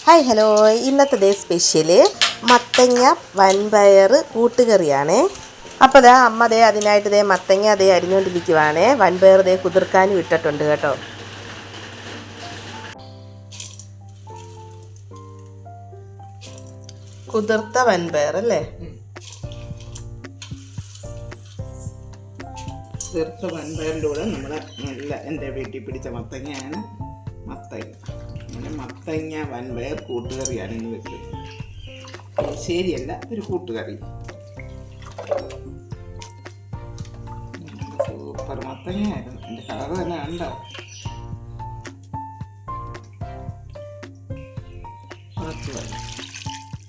Hi hello, ഇന്നത്തെ special മത്തങ്ങ വൻപയർ കൂട്ടുകറിയാണേ. അപ്പോൾ അമ്മ അതിനായിട്ട് മത്തങ്ങ അരിഞ്ഞുകൊണ്ടിരിക്കുവാണേ. വൻപയർ കുതിർക്കാനും ഇട്ടിട്ടുണ്ട് കേട്ടോ. കുതിർത്ത വൻപയർ അല്ലേ? കുതിർത്ത വൻപയറിൻ്റെ കൂടെ നമ്മുടെ നല്ല എൻ്റെ വീട്ടിൽ പിടിച്ച മത്തങ്ങയാണ്. അങ്ങനെ മത്തങ്ങ വൻപയർ കൂട്ടുകറിയാണ് ഇന്ന് വെക്കുന്നത്. ശരിയല്ല, ഒരു കൂട്ടുകറി. സൂപ്പർ മത്തങ്ങയായിരുന്നു. എൻ്റെ കളർ തന്നെ കണ്ടോ?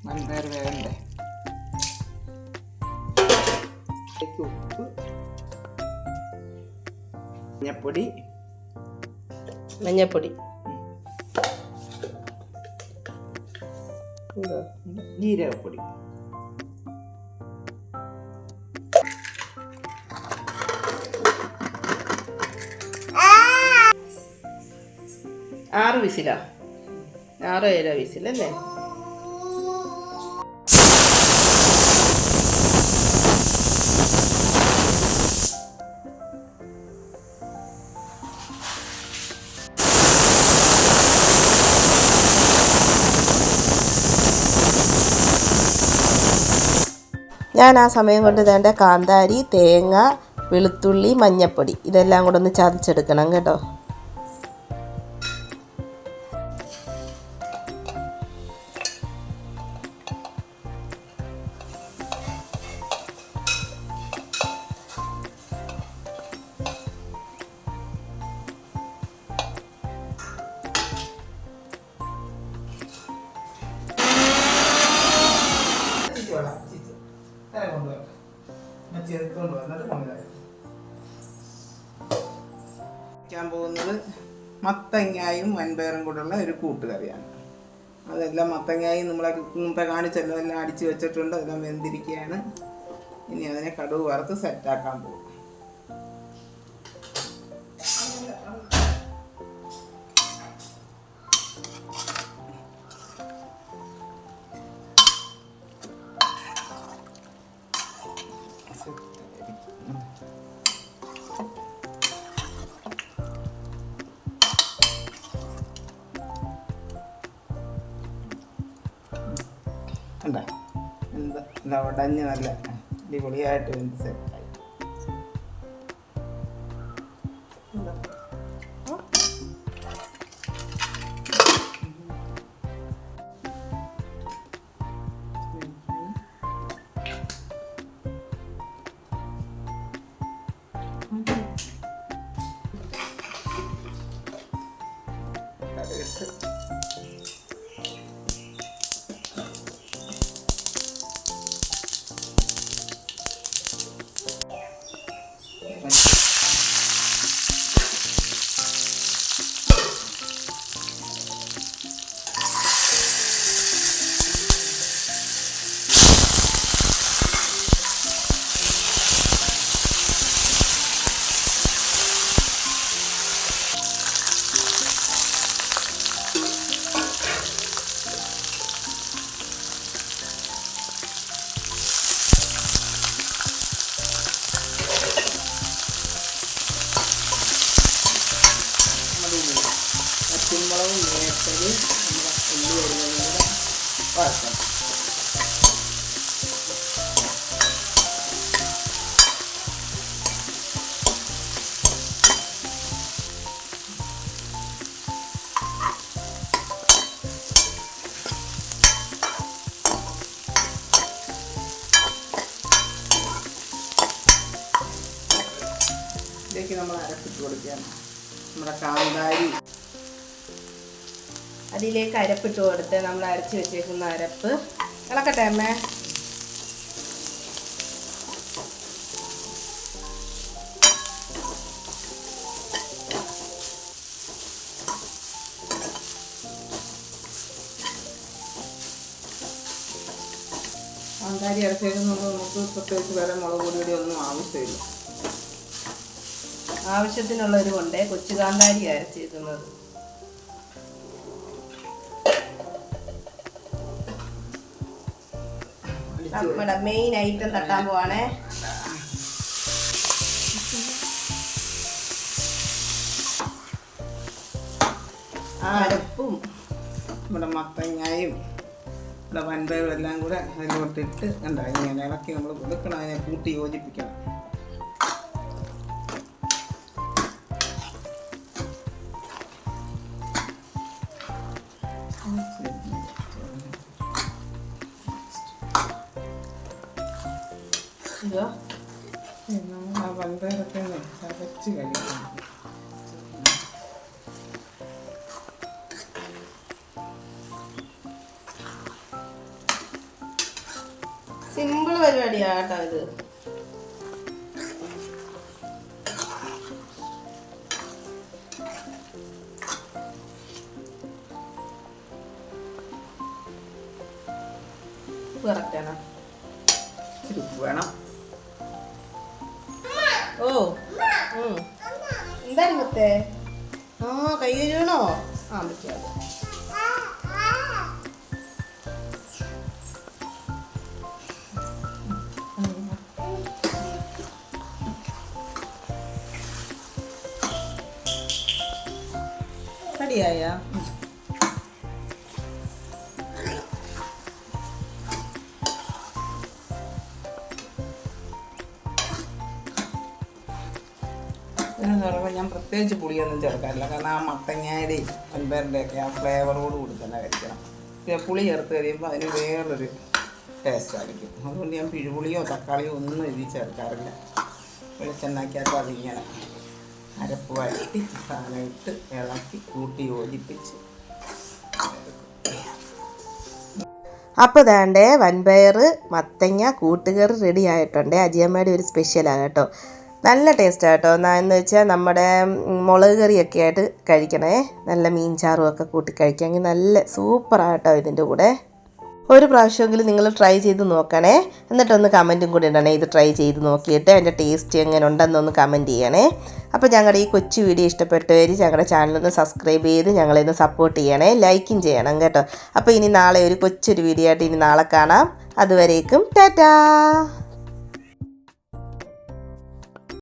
വൻപയർ വേണ്ടേ? ഉപ്പ്, മഞ്ഞപ്പൊടി, ജീരകപ്പൊടി, ആറ് വിസിലാ? 6-7 വിസിലല്ലേ? ഞാൻ ആ സമയം കൊണ്ട് വേണ്ട കാന്താരി, തേങ്ങ, വെളുത്തുള്ളി, മഞ്ഞൾപ്പൊടി ഇതെല്ലാം കൂടെ ഒന്ന് ചതച്ചെടുക്കണം കേട്ടോ. വയ്ക്കാൻ പോകുന്നത് മത്തങ്ങായും വൻപയറും കൂടെയുള്ള ഒരു കൂട്ടുകറിയാണ്. അതെല്ലാം മത്തങ്ങായും നമ്മളെ മുമ്പേ കാണിച്ചല്ലോ, എല്ലാം അടിച്ച് വെച്ചിട്ടുണ്ട്. അതെല്ലാം വെന്തിരിക്കുകയാണ്. ഇനി അതിനെ കടുക് വറുത്ത് സെറ്റാക്കാൻ പോകും. എന്താ ഉടഞ്ഞ് നല്ല അടിപൊളിയായിട്ട് വെന്ത് സെറ്റായി. പച്ചമുളകും വേട്ടത് നമ്മുടെ ഉള്ളി വരുന്നതും കൂടെ വഴക്കണം. ഇതിലേക്ക് നമ്മൾ അരപ്പിട്ട് കൊടുക്കുകയാണ്. നമ്മുടെ കാന്താരി അതിലേക്ക് അരപ്പിട്ട് കൊടുത്ത് നമ്മൾ അരച്ച് വെച്ചേക്കുന്ന അരപ്പ് ഇളക്കട്ടെ അമ്മേ. കാന്താരി അരച്ചേക്കുന്നത് നമുക്ക് പ്രത്യേകിച്ച് വേറെ മുളക് പൊടിയുടെ ഒന്നും ആവശ്യമില്ല. ആവശ്യത്തിനുള്ളൊരു കൊണ്ടേ കൊച്ചു കാന്താരി അരച്ചേക്കുന്നത്. നമ്മുടെ മെയിൻ ഐറ്റം തട്ടാൻ പോവാണേ. അരപ്പും നമ്മുടെ മത്തങ്ങായും നമ്മുടെ വൻപയറും എല്ലാം കൂടെ അതിലോട്ടിട്ട് കണ്ട ഇങ്ങനെ ഇളക്കി നമ്മൾ കൊടുക്കണം. അതിനെ കൂട്ടി യോജിപ്പിക്കണം. നമ്മൾ ആ വൻപയറൊക്കെ ചതച്ച് കഴിക്കണം. സിമ്പിൾ പരിപാടിയാ കേട്ടോ ഇത്. കറക്റ്റാണ്. ഉപ്പ് വേണം. ഓ എന്താണ് മുത്തേ? ആ കൈ കഴുകണോ? ആ പറ്റിയാ. റെഡിയായ എന്ന് പറയുമ്പോൾ ഞാൻ പ്രത്യേകിച്ച് പുളിയൊന്നും ചേർക്കാറില്ല. കാരണം ആ മത്തങ്ങയുടെയും വൻപയറിൻ്റെയൊക്കെ ആ ഫ്ലേവറോട് കൂടി തന്നെ കഴിക്കണം. പിന്നെ പുളി ചേർത്ത് കഴിയുമ്പോൾ അതിന് വേറൊരു ടേസ്റ്റ് ആയിരിക്കും. അതുകൊണ്ട് ഞാൻ പിഴുപുളിയോ തക്കാളിയോ ഒന്നും ഇതിൽ ചേർക്കാറില്ല. വെളിച്ചെണ്ണയ്ക്കകത്ത് അതിങ്ങനെ അരപ്പ് വരട്ടി സാധനം ഇട്ട് ഇളക്കി കൂട്ടി യോജിപ്പിച്ച്. അപ്പോൾ ദാണ്ടേ വൻപയർ മത്തങ്ങ കൂട്ടുകറി റെഡി ആയിട്ടുണ്ട്. അജിയമ്മയുടെ ഒരു സ്പെഷ്യലാണ് കേട്ടോ. നല്ല ടേസ്റ്റാണ് കേട്ടോ. എന്ന് വെച്ചാൽ നമ്മുടെ മുളക് കറിയൊക്കെ ആയിട്ട് കഴിക്കണേ. നല്ല മീൻ ചാറും ഒക്കെ കൂട്ടി കഴിക്കാമെങ്കിൽ നല്ല സൂപ്പറാണ് കേട്ടോ. ഇതിൻ്റെ കൂടെ ഒരു പ്രാവശ്യമെങ്കിലും നിങ്ങൾ ട്രൈ ചെയ്ത് നോക്കണേ. എന്നിട്ടൊന്ന് കമൻറ്റും കൂടി ഇടണേ. ഇത് ട്രൈ ചെയ്ത് നോക്കിയിട്ട് അതിൻ്റെ ടേസ്റ്റ് എങ്ങനെ ഉണ്ടെന്നൊന്ന് കമൻറ്റ് ചെയ്യണേ. അപ്പോൾ ഞങ്ങളുടെ ഈ കൊച്ചു വീഡിയോ ഇഷ്ടപ്പെട്ടവർ ഞങ്ങളുടെ ചാനലൊന്ന് സബ്സ്ക്രൈബ് ചെയ്ത് ഞങ്ങളെയൊന്ന് സപ്പോർട്ട് ചെയ്യണേ. ലൈക്കും ചെയ്യണം കേട്ടോ. അപ്പോൾ ഇനി നാളെ ഒരു കൊച്ചൊരു വീഡിയോ ആയിട്ട് ഇനി നാളെ കാണാം. അതുവരേക്കും ടാറ്റാ.